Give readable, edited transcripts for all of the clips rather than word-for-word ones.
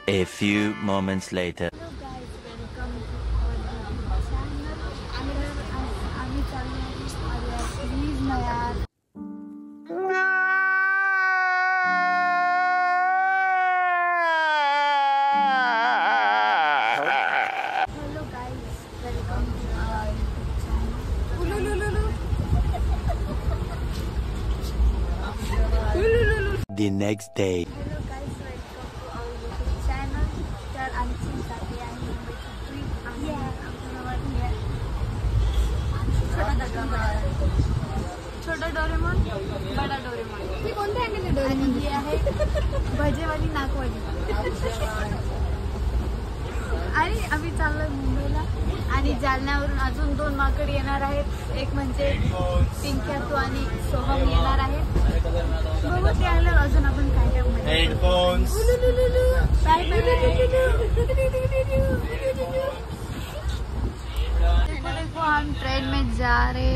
A few moments later. Hello guys, welcome to our channel. आम्ही चाललो please ना यार. Hello guys, welcome to our YouTube channel. The next day. Hello guys, welcome to our YouTube channel. तर आमची जाते आहे मुंबईची trip. आम्ही आमच्या गावात छोटा डोरेमॉन, बडा डोरेमॉन. ही कोणत्या अँगलने डोरेमॉन? आणि ही आहे भजेवाली नाकवाली. आणि आम्ही चाललोय मुंबईला. आणि जालन्यावरून अजून 2 माकड येणार आहेत. एक म्हणजे पिंक्यातू आणि सोहम येणार आहेत. बघू ते आल्यावर अजून आपण काय काय हेडफोन्स. Bye bye. देखो हम ट्रेन में जा रहे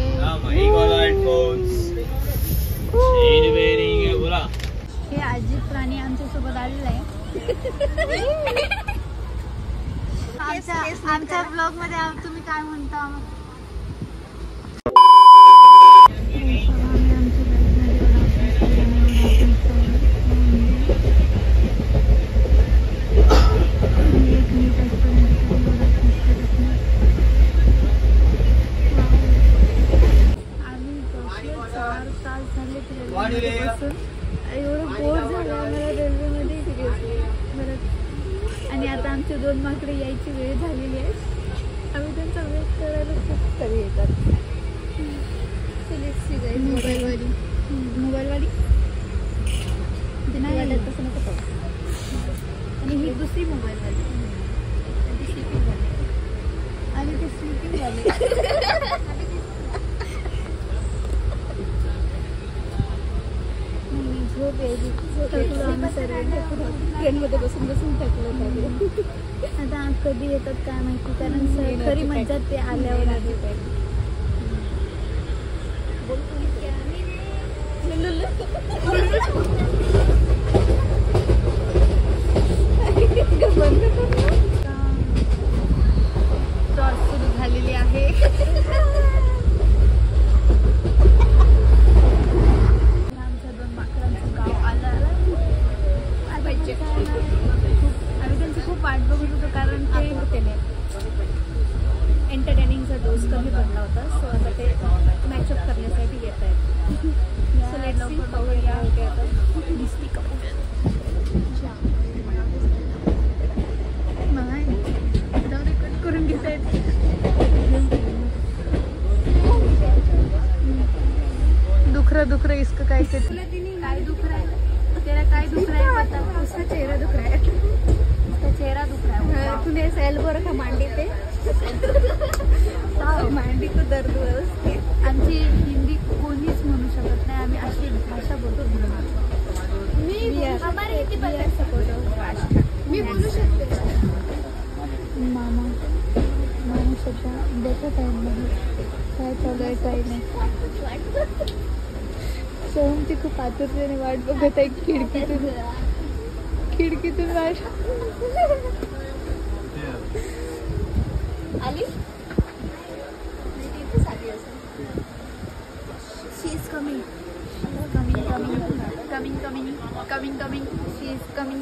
हे अजित प्राणी आमच्या सोबत आलेला आहे. आमच्या ब्लॉग मध्ये तुम्ही काय म्हणता? एवढं बोर झालं आम्हाला रेल्वेमध्ये. आणि आता आमचे 2 माकडे यायची वेळ झालेली आहे. आम्ही त्यांचा वेट करायला खूप कमी येतात. मोबाईलवाली नाही वाटत तसं नको. आणि ही दुसरी मोबाईलवाली आणि ती स्लीपिंगवाली आणि ते स्लीपिंगवाली. झोप यायची. ट्रेनमध्ये बसून थकलो. आता कधी येतात काय माहिती. कारण खरी मज्जा ते आल्यावर आली पाहिजे. टॉर्च सुरू झालेली आहे. आम्ही त्यांची खूप वाट बघत होतो कारण ते एंटरटेनिंगचा डोस कमी पडला होता. सो आता ते मॅचअप करण्यासाठी येत आहेत. सो लेट सी पाहूया होते आता दिसती का कट करून घेत आहेत. दुखरं इसका काय काय दुख रहा है? तेरा काय दुख रहा है बता. उसका चेहरा दुख रहा है. उसका चेहरा दुख रहा है. तूने ऐसा एल्बो रखा मांडी पे. मांडी को दर्द हुआ उसके. आमची हिंदी कोणीच म्हणू शकत नाही. आम्ही अशी भाषा बोलतो. मी बोलू शकते. मामा शब्द बघत आहे. काय चालू आहे काही नाही. सोहमची खूप आतुरतेने वाट बघत आहे. खिडकीतून वाट आली. She is coming. She is coming. She is coming.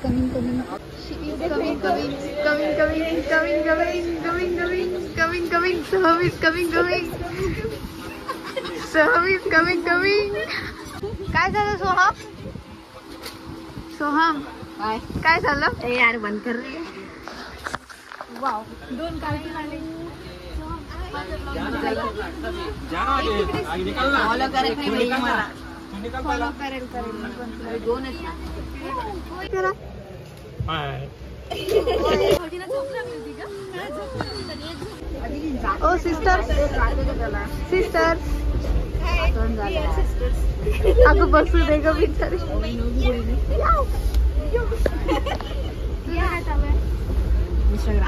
She is coming. Soham is coming. काय झालं सोहम? काय झालं? यार बंद कर रे. वाव 2 कार्टून आले. फॉलो करत नाही बाई मला. फॉलो करेल 2च करा. ओ सिस्टर अगं बसू दे ग बिचारी.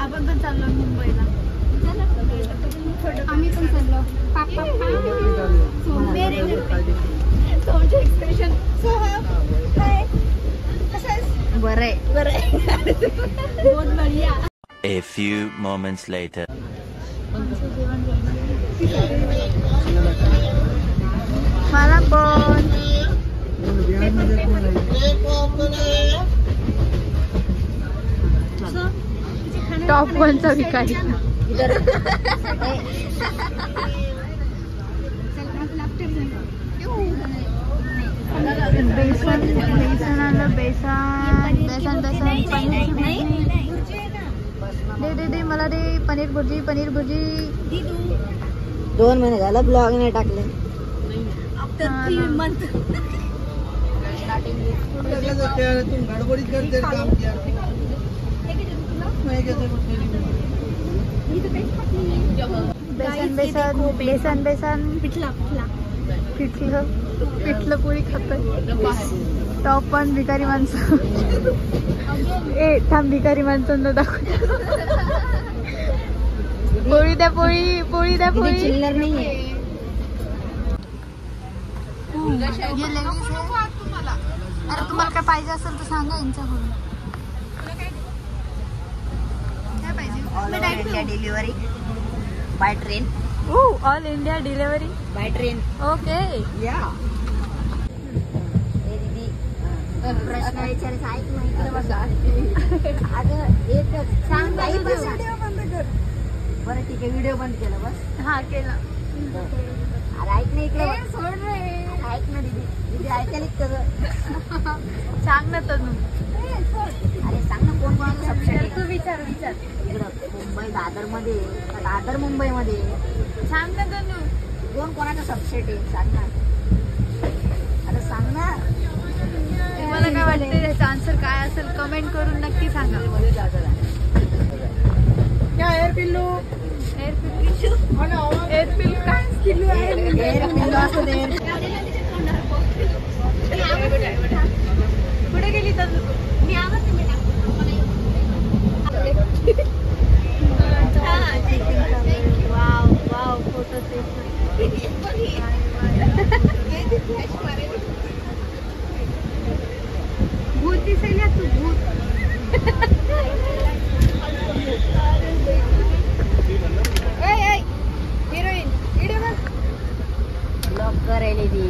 आपण पण चाललो मुंबईला. आम्ही पण चाललो. एक्सप्रेशन बरं बहुत बढ़िया. A few moments later. मला पण टॉप 1चा भिकारी. बेसन आलं. बेसन दे मला दे. पनीर भुर्जी. 2 महिने झालं ब्लॉग नाही टाकले. बेसन पिठलं पोळी खात. टॉप 1 भिकारी माणसं. थांब भिकारी माणसांना दाखव. पोळी द्या पोळी. चिल्लर नाहीये. अरे तुम्हाला काय पाहिजे असेल तर सांगा यांच्याकडून. काय पाहिजे? All India delivery by train. All India delivery by train. Okay. या प्रश्न विचारायचा ऐक माहिती बघा. अगं एक सांग बाई बस. बरं ठीक आहे व्हिडिओ बंद केला बस. हा केला. अरे ऐक ना इकडे सोड रे. ऐक ना दीदी ऐकायला कसं सांग ना तनु. अरे सांग ना कोण कोणाचं सबसेट आहे. तू विचार इकडं मुंबई दादर मुंबईमध्ये सांग ना तनु. कोण कोणाचं सबसेट आहे सांग ना. आता सांग ना. तुम्हाला काय वाटतं याचा आन्सर काय असेल कमेंट करून नक्की सांगा. एअर पिल्लू काय पिल्लू आहे. कुठे गेली तर वाव फोटो भूत दिसेल तू भूत. हिरोईन इकडे बघ. ब्लॉग करायला ती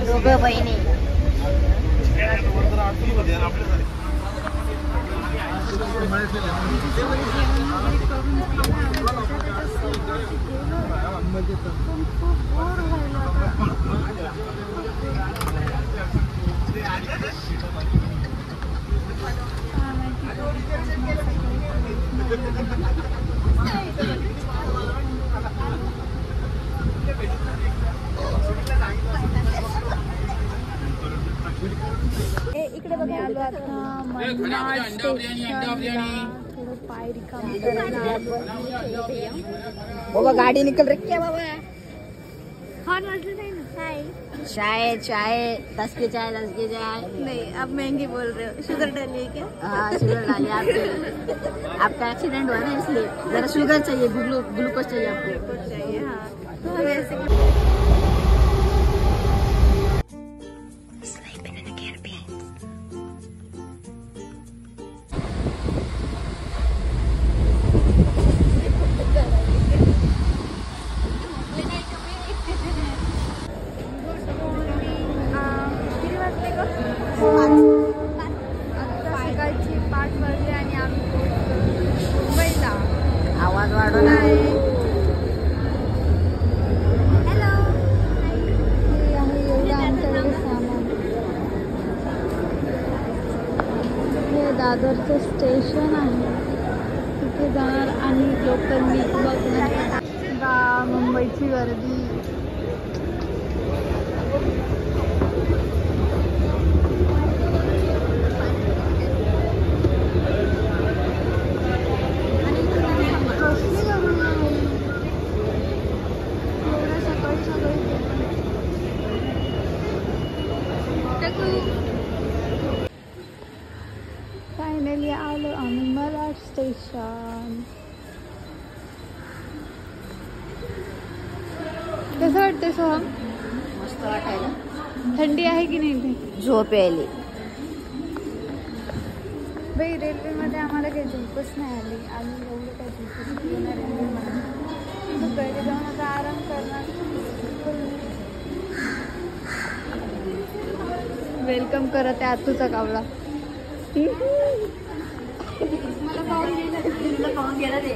दोघं बहिणी. इकडे बघा. आलो आता थोडं पाय रिकाम बाबा गाड़ी निकल रही है बाबा. हॉर्न वाजलं नाही ना. हाय चाय 10 की चाय नहीं आप महंगी बोल रहे हो. शुगर डाली है क्या? हाँ शुगर डाली आपका एक्सीडेंट हुआ ना इसलिए जरा शुगर चाहिए. ग्लूकोज चाहिए आपको. चाहिए हाँ. तो वैसे सकाळची 5 वाजले आणि आम्ही मुंबईला. आवाज वाढवला. हॅलो मुंबईची गर्दी. कसली गर्दी आहे. एवढ्या सकाळी सकाळी फायनली आलो आम्ही महाराज स्टेशन. कसं वाटतं सोहम? मस्त वाटायला. थंडी आहे की नाही इथे? झोप यायली. बाई रेल्वेमध्ये आम्हाला काही झोपच नाही आली. आम्ही एवढं काही झोपच येणार रेल्वेमध्ये. तर घरी जाऊन आता आराम करणार. वेलकम करत आहे आतूचा कावळा. मला पाहून गेला ते.